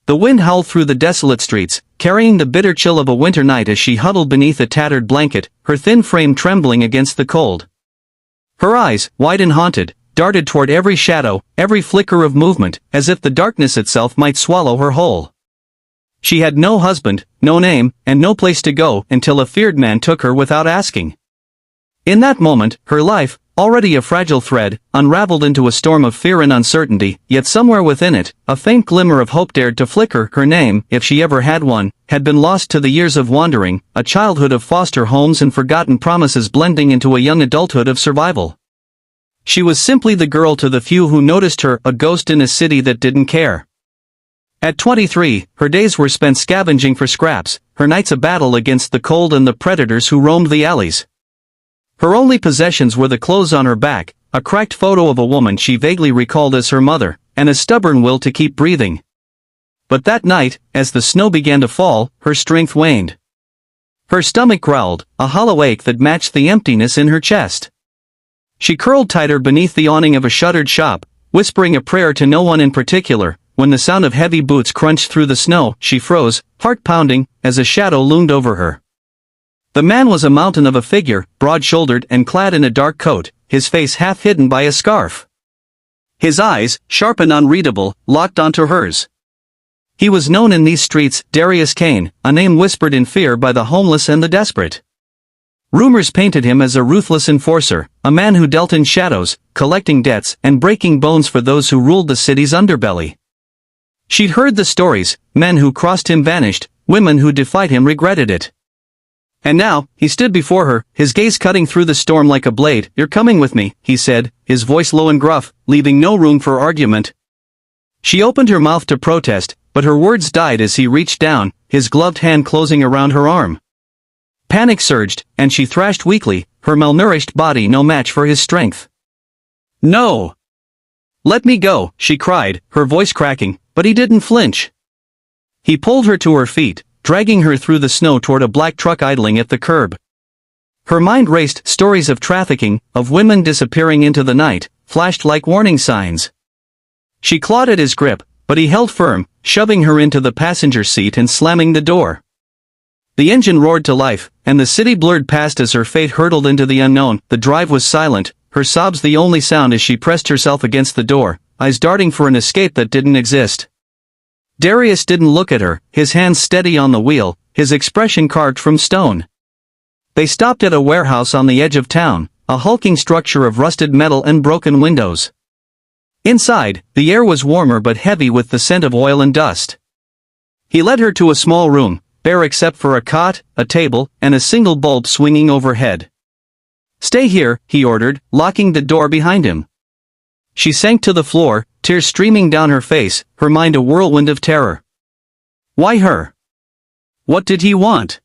The wind howled through the desolate streets, carrying the bitter chill of a winter night as she huddled beneath a tattered blanket, her thin frame trembling against the cold. Her eyes, wide and haunted, darted toward every shadow, every flicker of movement, as if the darkness itself might swallow her whole. She had no husband, no name, and no place to go until a feared man took her without asking. In that moment, her life, already a fragile thread, unraveled into a storm of fear and uncertainty, yet somewhere within it, a faint glimmer of hope dared to flicker. Her name, if she ever had one, had been lost to the years of wandering, a childhood of foster homes and forgotten promises blending into a young adulthood of survival. She was simply the girl to the few who noticed her, a ghost in a city that didn't care. At 23, her days were spent scavenging for scraps, her nights a battle against the cold and the predators who roamed the alleys. Her only possessions were the clothes on her back, a cracked photo of a woman she vaguely recalled as her mother, and a stubborn will to keep breathing. But that night, as the snow began to fall, her strength waned. Her stomach growled, a hollow ache that matched the emptiness in her chest. She curled tighter beneath the awning of a shuttered shop, whispering a prayer to no one in particular. When the sound of heavy boots crunched through the snow, she froze, heart pounding, as a shadow loomed over her. The man was a mountain of a figure, broad-shouldered and clad in a dark coat, his face half hidden by a scarf. His eyes, sharp and unreadable, locked onto hers. He was known in these streets, Darius Kane, a name whispered in fear by the homeless and the desperate. Rumors painted him as a ruthless enforcer, a man who dealt in shadows, collecting debts and breaking bones for those who ruled the city's underbelly. She'd heard the stories, men who crossed him vanished, women who defied him regretted it. And now, he stood before her, his gaze cutting through the storm like a blade. "You're coming with me," he said, his voice low and gruff, leaving no room for argument. She opened her mouth to protest, but her words died as he reached down, his gloved hand closing around her arm. Panic surged, and she thrashed weakly, her malnourished body no match for his strength. "No! Let me go," she cried, her voice cracking, but he didn't flinch. He pulled her to her feet, dragging her through the snow toward a black truck idling at the curb. Her mind raced, stories of trafficking, of women disappearing into the night, flashed like warning signs. She clawed at his grip, but he held firm, shoving her into the passenger seat and slamming the door. The engine roared to life, and the city blurred past as her fate hurtled into the unknown. The drive was silent, her sobs the only sound as she pressed herself against the door, eyes darting for an escape that didn't exist. Darius didn't look at her, his hands steady on the wheel, his expression carved from stone. They stopped at a warehouse on the edge of town, a hulking structure of rusted metal and broken windows. Inside, the air was warmer but heavy with the scent of oil and dust. He led her to a small room, bare except for a cot, a table, and a single bulb swinging overhead. "Stay here," he ordered, locking the door behind him. She sank to the floor, tears streaming down her face, her mind a whirlwind of terror. Why her? What did he want?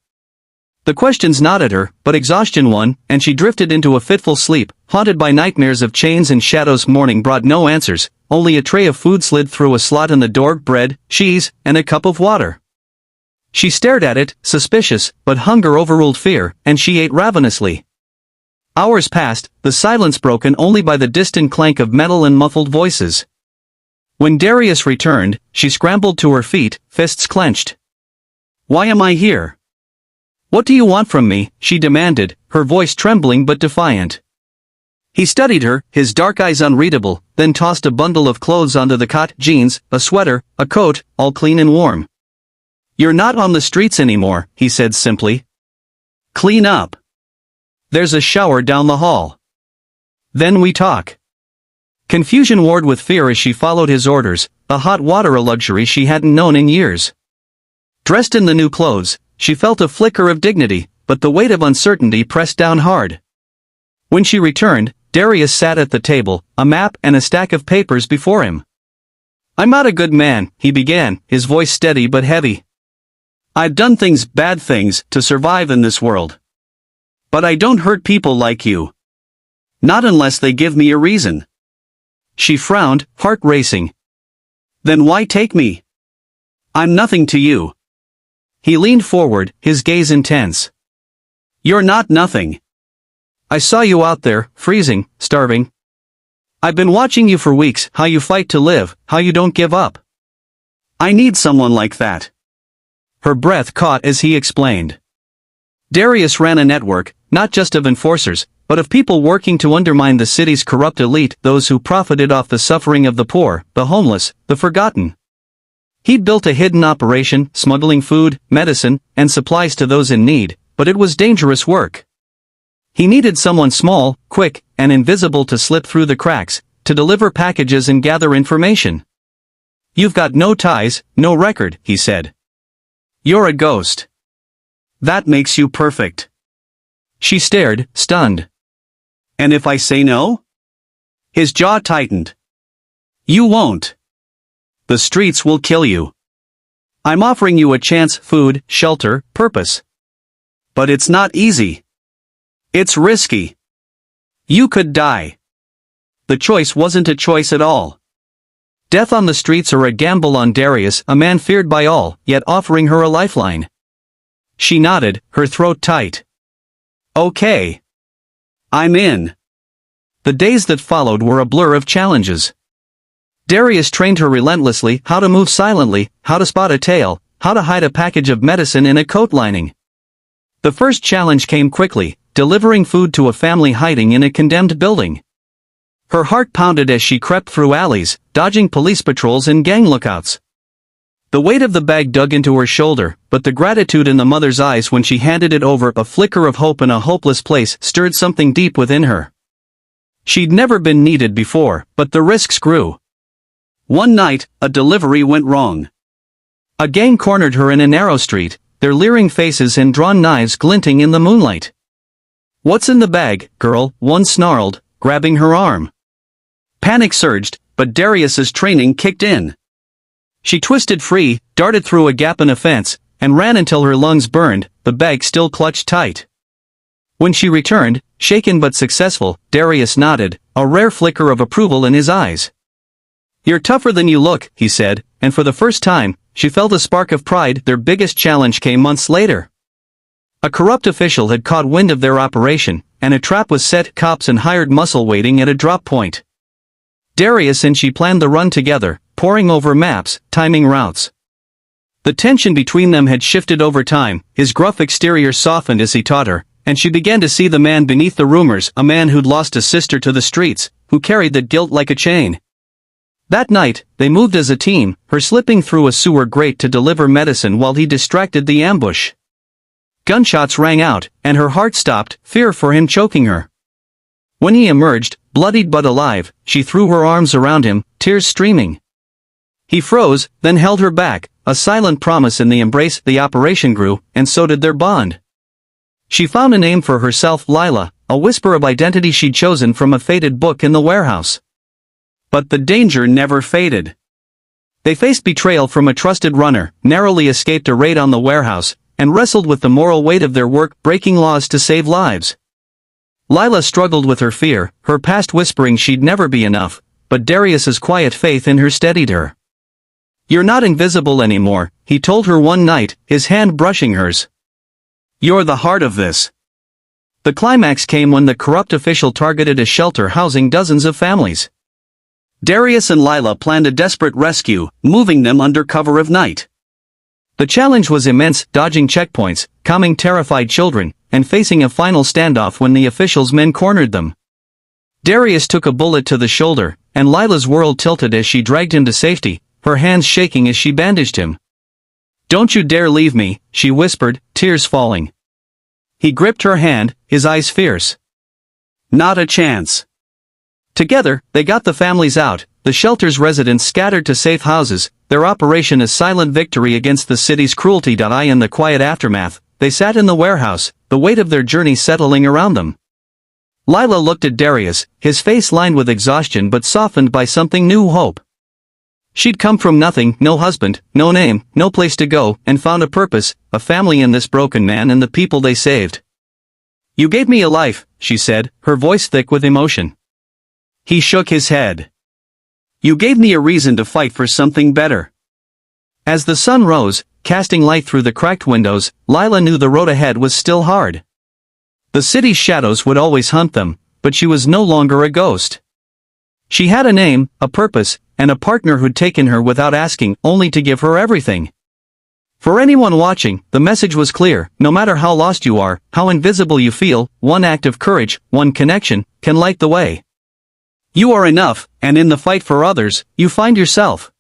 The questions gnawed at her, but exhaustion won, and she drifted into a fitful sleep, haunted by nightmares of chains and shadows. Morning brought no answers, only a tray of food slid through a slot in the door, bread, cheese, and a cup of water. She stared at it, suspicious, but hunger overruled fear, and she ate ravenously. Hours passed, the silence broken only by the distant clank of metal and muffled voices. When Darius returned, she scrambled to her feet, fists clenched. "Why am I here? What do you want from me?" she demanded, her voice trembling but defiant. He studied her, his dark eyes unreadable, then tossed a bundle of clothes onto the cot, jeans, a sweater, a coat, all clean and warm. "You're not on the streets anymore," he said simply. "Clean up. There's a shower down the hall. Then we talk." Confusion warred with fear as she followed his orders, a hot water a luxury she hadn't known in years. Dressed in the new clothes, she felt a flicker of dignity, but the weight of uncertainty pressed down hard. When she returned, Darius sat at the table, a map and a stack of papers before him. "I'm not a good man," he began, his voice steady but heavy. "I've done things, bad things, to survive in this world. But I don't hurt people like you. Not unless they give me a reason." She frowned, heart racing. "Then why take me? I'm nothing to you." He leaned forward, his gaze intense. "You're not nothing. I saw you out there, freezing, starving. I've been watching you for weeks, how you fight to live, how you don't give up. I need someone like that." Her breath caught as he explained. Darius ran a network, not just of enforcers, but of people working to undermine the city's corrupt elite, those who profited off the suffering of the poor, the homeless, the forgotten. He'd built a hidden operation, smuggling food, medicine, and supplies to those in need, but it was dangerous work. He needed someone small, quick, and invisible to slip through the cracks, to deliver packages and gather information. "You've got no ties, no record," he said. "You're a ghost. That makes you perfect." She stared, stunned. "And if I say no?" His jaw tightened. "You won't. The streets will kill you. I'm offering you a chance, food, shelter, purpose. But it's not easy. It's risky. You could die." The choice wasn't a choice at all. Death on the streets or a gamble on Darius, a man feared by all, yet offering her a lifeline. She nodded, her throat tight. "Okay. I'm in." The days that followed were a blur of challenges. Darius trained her relentlessly, how to move silently, how to spot a tail, how to hide a package of medicine in a coat lining. The first challenge came quickly, delivering food to a family hiding in a condemned building. Her heart pounded as she crept through alleys, dodging police patrols and gang lookouts. The weight of the bag dug into her shoulder, but the gratitude in the mother's eyes when she handed it over, a flicker of hope in a hopeless place, stirred something deep within her. She'd never been needed before, but the risks grew. One night, a delivery went wrong. A gang cornered her in a narrow street, their leering faces and drawn knives glinting in the moonlight. "What's in the bag, girl?" one snarled, grabbing her arm. Panic surged, but Darius's training kicked in. She twisted free, darted through a gap in a fence, and ran until her lungs burned, the bag still clutched tight. When she returned, shaken but successful, Darius nodded, a rare flicker of approval in his eyes. "You're tougher than you look," he said, and for the first time, she felt a spark of pride. Their biggest challenge came months later. A corrupt official had caught wind of their operation, and a trap was set, cops and hired muscle waiting at a drop point. Darius and she planned the run together, poring over maps, timing routes. The tension between them had shifted over time, his gruff exterior softened as he taught her, and she began to see the man beneath the rumors, a man who'd lost a sister to the streets, who carried that guilt like a chain. That night, they moved as a team, her slipping through a sewer grate to deliver medicine while he distracted the ambush. Gunshots rang out, and her heart stopped, fear for him choking her. When he emerged, bloodied but alive, she threw her arms around him, tears streaming. He froze, then held her back, a silent promise in the embrace. The operation grew, and so did their bond. She found a name for herself, Lila, a whisper of identity she'd chosen from a faded book in the warehouse. But the danger never faded. They faced betrayal from a trusted runner, narrowly escaped a raid on the warehouse, and wrestled with the moral weight of their work, breaking laws to save lives. Lila struggled with her fear, her past whispering she'd never be enough, but Darius's quiet faith in her steadied her. "You're not invisible anymore," he told her one night, his hand brushing hers. "You're the heart of this." The climax came when the corrupt official targeted a shelter housing dozens of families. Darius and Lila planned a desperate rescue, moving them under cover of night. The challenge was immense, dodging checkpoints, calming terrified children, and facing a final standoff when the officials' men cornered them. Darius took a bullet to the shoulder, and Lila's world tilted as she dragged him to safety, her hands shaking as she bandaged him. "Don't you dare leave me," she whispered, tears falling. He gripped her hand, his eyes fierce. "Not a chance." Together, they got the families out, the shelter's residents scattered to safe houses, their operation a silent victory against the city's cruelty. In the quiet aftermath, they sat in the warehouse, the weight of their journey settling around them. Lila looked at Darius, his face lined with exhaustion but softened by something new, hope. She'd come from nothing, no husband, no name, no place to go, and found a purpose, a family in this broken man and the people they saved. "You gave me a life," she said, her voice thick with emotion. He shook his head. "You gave me a reason to fight for something better." As the sun rose, casting light through the cracked windows, Lila knew the road ahead was still hard. The city's shadows would always hunt them, but she was no longer a ghost. She had a name, a purpose, and a partner who'd taken her without asking, only to give her everything. For anyone watching, the message was clear: no matter how lost you are, how invisible you feel, one act of courage, one connection, can light the way. You are enough, and in the fight for others, you find yourself.